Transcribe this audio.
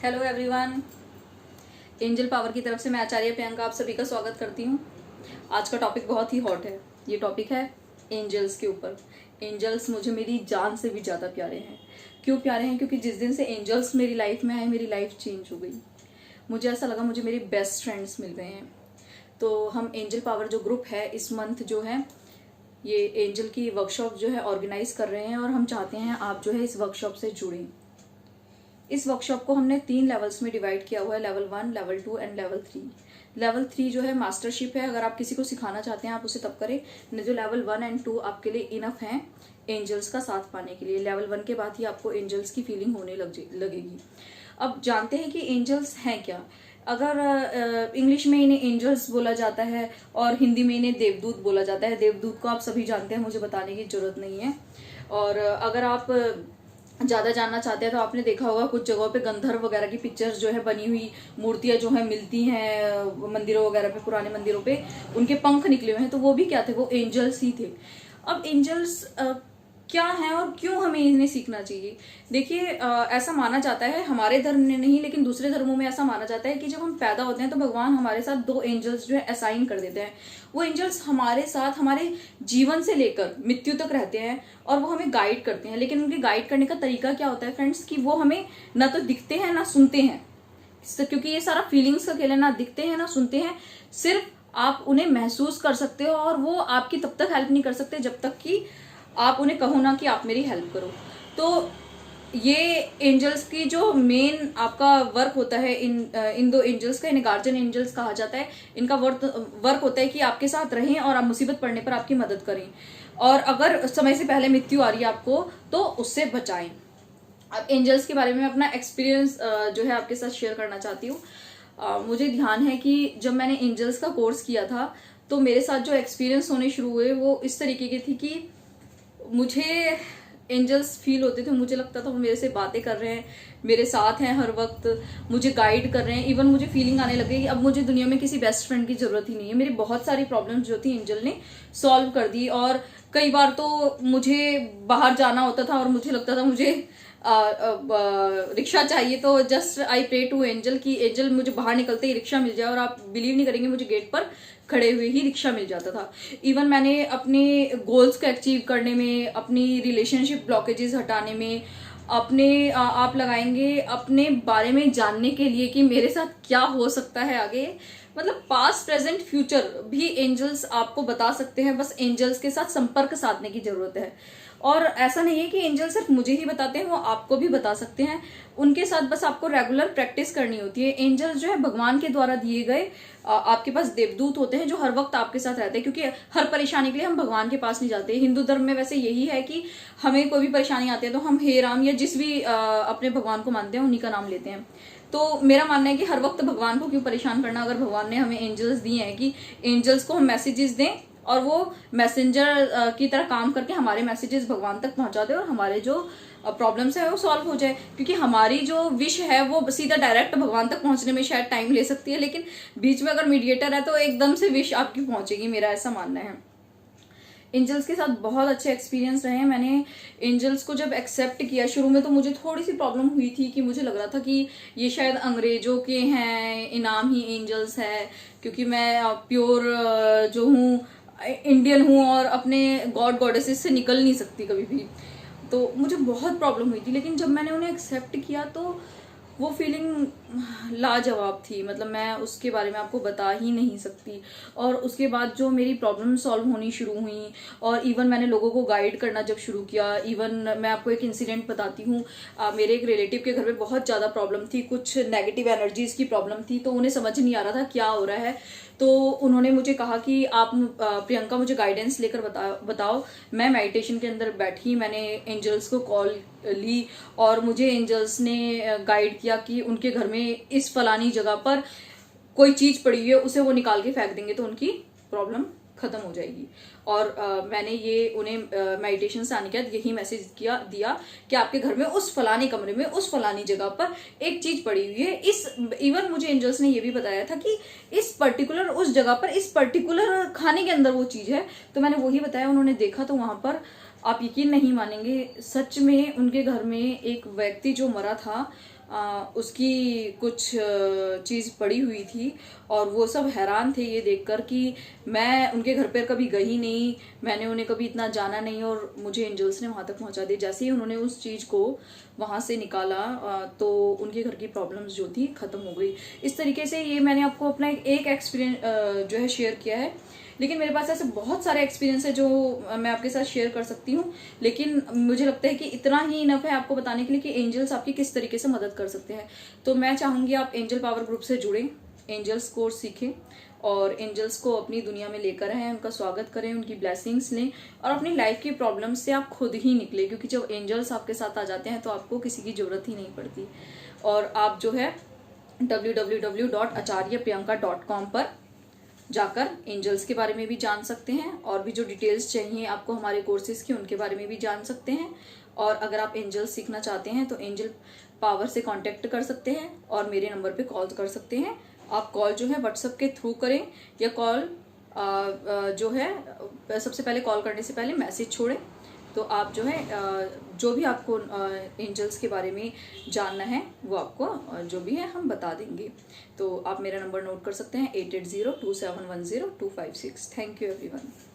Hello everyone, angel power की तरफ से मैं आचार्य प्रियंका आप सभी का स्वागत करती हूँ। आज का टॉपिक बहुत ही हॉट है। ये टॉपिक है एंजल्स के ऊपर। एंजल्स मुझे मेरी जान से भी ज़्यादा प्यारे हैं। क्यों प्यारे हैं? क्योंकि जिस दिन से एंजल्स मेरी लाइफ में आए मेरी लाइफ चेंज हो गई। मुझे ऐसा लगा मुझे मेरे बेस्ट फ्रेंड्स मिल गए हैं। तो हम एंजल पावर जो ग्रुप है इस मंथ जो है ये एंजल की वर्कशॉप जो है ऑर्गेनाइज कर रहे हैं और हम चाहते हैं आप जो है इस वर्कशॉप से जुड़ें। इस वर्कशॉप को हमने 3 लेवल्स में डिवाइड किया हुआ है, level 1, level 2 and level 3। Level 3 जो है मास्टरशिप है। अगर आप किसी को सिखाना चाहते हैं आप उसे तब करें, नहीं जो लेवल 1 एंड 2 आपके लिए इनफ हैं एंजल्स का साथ पाने के लिए। लेवल 1 के बाद ही आपको एंजल्स की फीलिंग होने लगेगी। अब जानते हैं कि एंजल्स हैं क्या। अगर इंग्लिश में इन्हें एंजल्स बोला जाता है और हिंदी में इन्हें देवदूत बोला जाता है। देवदूत को आप सभी जानते हैं, मुझे बताने की जरूरत नहीं है। और अगर आप ज़्यादा जानना चाहते हैं तो आपने देखा होगा कुछ जगहों पे गंधर्व वगैरह की पिक्चर्स जो है बनी हुई मूर्तियां जो है मिलती हैं मंदिरों वगैरह पे, पुराने मंदिरों पे उनके पंख निकले हुए हैं। तो वो भी क्या थे? वो एंजल्स ही थे। अब एंजल्स क्या है और क्यों हमें इन्हें सीखना चाहिए? देखिए, ऐसा माना जाता है, हमारे धर्म में नहीं लेकिन दूसरे धर्मों में ऐसा माना जाता है कि जब हम पैदा होते हैं तो भगवान हमारे साथ 2 एंजल्स जो है असाइन कर देते हैं। वो एंजल्स हमारे साथ हमारे जीवन से लेकर मृत्यु तक रहते हैं और वो हमें गाइड करते हैं। लेकिन उनके गाइड करने का तरीका क्या होता है फ्रेंड्स, कि वो हमें ना तो दिखते हैं ना सुनते हैं। क्योंकि ये सारा फीलिंग्स का खेल है, ना दिखते हैं ना सुनते हैं। सिर्फ आप उन्हें महसूस कर सकते हो और वो आपकी तब तक हेल्प नहीं कर सकते जब तक कि आप उन्हें कहो ना कि आप मेरी हेल्प करो। तो ये एंजल्स की जो मेन आपका वर्क होता है, इन 2 एंजल्स का, इन्हें गार्जियन एंजल्स कहा जाता है। इनका वर्क होता है कि आपके साथ रहें और आप मुसीबत पड़ने पर आपकी मदद करें और अगर समय से पहले मृत्यु आ रही है आपको तो उससे बचाएं। अब एंजल्स के बारे में अपना एक्सपीरियंस जो है आपके साथ शेयर करना चाहती हूँ। मुझे ध्यान है कि जब मैंने एंजल्स का कोर्स किया था तो मेरे साथ जो एक्सपीरियंस होने शुरू हुए वो इस तरीके की थी कि मुझे एंजल्स फील होते थे। मुझे लगता था वो मेरे से बातें कर रहे हैं, मेरे साथ हैं हर वक्त, मुझे गाइड कर रहे हैं। इवन मुझे फीलिंग आने लग गई कि अब मुझे दुनिया में किसी बेस्ट फ्रेंड की जरूरत ही नहीं है। मेरी बहुत सारी प्रॉब्लम्स जो थी एंजल ने सॉल्व कर दी। और कई बार तो मुझे बाहर जाना होता था और मुझे लगता था मुझे रिक्शा चाहिए तो just I pray to angel कि एंजल मुझे बाहर निकलते ही रिक्शा मिल जाए। और आप बिलीव नहीं करेंगे, मुझे गेट पर खड़े हुए ही रिक्शा मिल जाता था। इवन मैंने अपने गोल्स को अचीव करने में, अपनी रिलेशनशिप ब्लॉकेजेस हटाने में, अपने आप लगाएंगे अपने बारे में जानने के लिए कि मेरे साथ क्या हो सकता है आगे, मतलब पास्ट प्रेजेंट फ्यूचर भी एंजल्स आपको बता सकते हैं। बस एंजल्स के साथ संपर्क साधने की जरूरत है। और ऐसा नहीं है कि एंजल सिर्फ मुझे ही बताते हैं, वो आपको भी बता सकते हैं। उनके साथ बस आपको रेगुलर प्रैक्टिस करनी होती है। एंजल्स जो है भगवान के द्वारा दिए गए आपके पास देवदूत होते हैं जो हर वक्त आपके साथ रहते हैं। क्योंकि हर परेशानी के लिए हम भगवान के पास नहीं जाते। हिंदू धर्म में वैसे यही है कि हमें कोई भी परेशानी आती है तो हम हे राम या जिस भी अपने भगवान को मानते हैं उन्हीं का नाम लेते हैं। तो मेरा मानना है कि हर वक्त भगवान को क्यों परेशान करना, अगर भगवान ने हमें एंजल्स दिए हैं कि एंजल्स को हम मैसेजेस दें और वो मैसेंजर की तरह काम करके हमारे मैसेजेस भगवान तक पहुंचा दे और हमारे जो प्रॉब्लम्स है वो सॉल्व हो जाए। क्योंकि हमारी जो विश है वो सीधा डायरेक्ट भगवान तक पहुंचने में शायद टाइम ले सकती है, लेकिन बीच में अगर मीडिएटर है तो एकदम से विश आपकी पहुंचेगी, मेरा ऐसा मानना है। एंजल्स के साथ बहुत अच्छे एक्सपीरियंस रहे हैं। मैंने एंजल्स को जब एक्सेप्ट किया, शुरू में तो मुझे थोड़ी सी प्रॉब्लम हुई थी कि मुझे लग रहा था कि ये शायद अंग्रेजों के हैं, इनाम ही एंजल्स है। क्योंकि मैं प्योर जो हूँ इंडियन हूँ और अपने गॉड गॉडेसेस से निकल नहीं सकती कभी भी। तो मुझे बहुत प्रॉब्लम हुई थी। लेकिन जब मैंने उन्हें एक्सेप्ट किया तो वो फीलिंग लाजवाब थी। मतलब मैं उसके बारे में आपको बता ही नहीं सकती। और उसके बाद जो मेरी प्रॉब्लम सॉल्व होनी शुरू हुई और इवन मैंने लोगों को गाइड करना जब शुरू किया। इवन मैं आपको एक इंसिडेंट बताती हूँ। मेरे एक रिलेटिव के घर में बहुत ज़्यादा प्रॉब्लम थी, कुछ नेगेटिव एनर्जीज की प्रॉब्लम थी। तो उन्हें समझ नहीं आ रहा था क्या हो रहा है। तो उन्होंने मुझे कहा कि आप प्रियंका मुझे गाइडेंस लेकर बताओ। मैं मेडिटेशन के अंदर बैठी, मैंने एंजल्स को कॉल ली और मुझे एंजल्स ने गाइड किया कि उनके घर में इस फलानी जगह पर कोई चीज पड़ी हुई है, उसे वो निकाल के फेंक देंगे तो उनकी प्रॉब्लम खत्म हो जाएगी। और मैंने ये उन्हें मेडिटेशन से आने के बाद यही मैसेज दिया कि आपके घर में उस फलाने कमरे में उस फलानी जगह पर एक चीज पड़ी हुई है। इस इवन मुझे एंजल्स ने ये भी बताया था कि इस पर्टिकुलर उस जगह पर इस पर्टिकुलर खाने के अंदर वो चीज है। तो मैंने वही बताया, उन्होंने देखा तो वहां पर आप यकीन नहीं मानेंगे, सच में उनके घर में एक व्यक्ति जो मरा था उसकी कुछ चीज़ पड़ी हुई थी और वो सब हैरान थे ये देखकर कि मैं उनके घर पर कभी गई नहीं, मैंने उन्हें कभी इतना जाना नहीं और मुझे एंजल्स ने वहाँ तक पहुँचा दिया। जैसे ही उन्होंने उस चीज़ को वहाँ से निकाला तो उनके घर की प्रॉब्लम्स जो थी ख़त्म हो गई। इस तरीके से ये मैंने आपको अपना एक एक्सपीरियंस जो है शेयर किया है, लेकिन मेरे पास ऐसे बहुत सारे एक्सपीरियंस है जो मैं आपके साथ शेयर कर सकती हूँ, लेकिन मुझे लगता है कि इतना ही इनफ है आपको बताने के लिए कि एंजल्स आपकी किस तरीके से मदद कर सकते हैं। तो मैं चाहूँगी आप एंजल पावर ग्रुप से जुड़ें, एंजल्स कोर्स सीखें और एंजल्स को अपनी दुनिया में लेकर आएं, उनका स्वागत करें, उनकी ब्लेसिंग्स लें और अपनी लाइफ की प्रॉब्लम से आप खुद ही निकले, क्योंकि जब एंजल्स आपके साथ आ जाते हैं तो आपको किसी की जरूरत ही नहीं पड़ती। और आप जो है www.acharyapriyanka.com पर जाकर एंजल्स के बारे में भी जान सकते हैं और भी जो डिटेल्स चाहिए आपको हमारे कोर्सेज की उनके बारे में भी जान सकते हैं। और अगर आप एंजल्स सीखना चाहते हैं तो एंजल पावर से कांटेक्ट कर सकते हैं और मेरे नंबर पे कॉल कर सकते हैं। आप कॉल जो है व्हाट्सएप के थ्रू करें या कॉल जो है सबसे पहले कॉल करने से पहले मैसेज छोड़ें। तो आप जो है जो भी आपको एंजल्स के बारे में जानना है वो आपको जो भी है हम बता देंगे। तो आप मेरा नंबर नोट कर सकते हैं 8802710256। Thank you everyone.